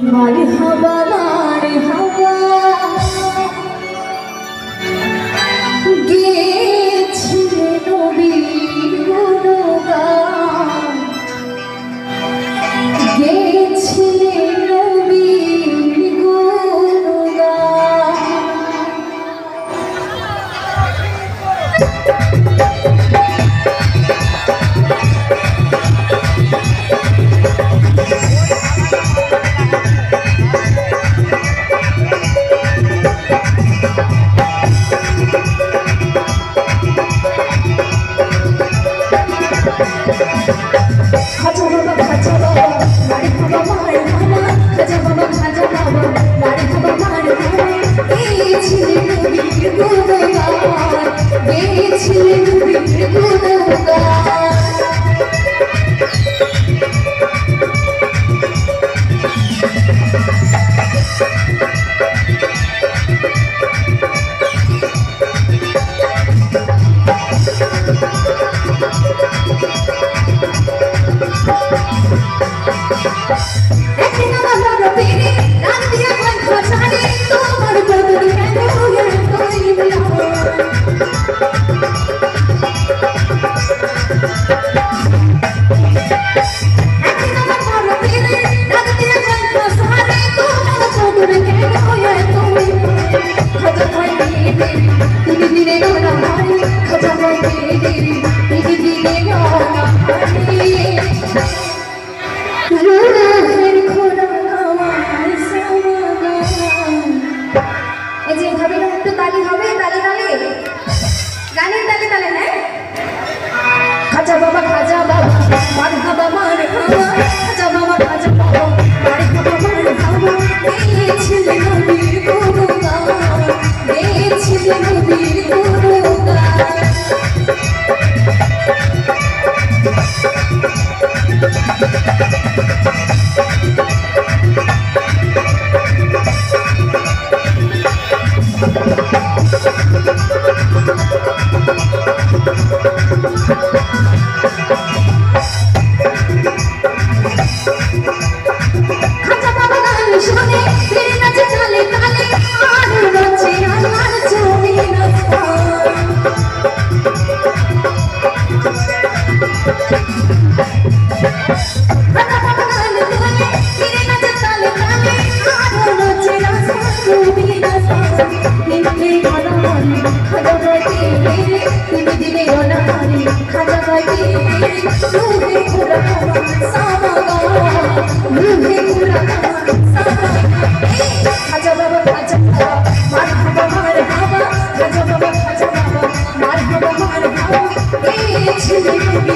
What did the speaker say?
মারহাবা মারহাবা গেছিলে নবীর গুণগান গেছিলে নবীর গুণগান খাজা বাবা মারহাবা মারহাবা খাজা বাবা মারহাবা মারহাবা গেছিলে নবীর গুণগান গেছিলে নবীর গুণগান খাজা বাবা মারহাবা মারহাবা খাজা বাবা মারহাবা মারহাবা গেছিলে নবীর গুণগান গেছিলে নবীর গুণগান Chile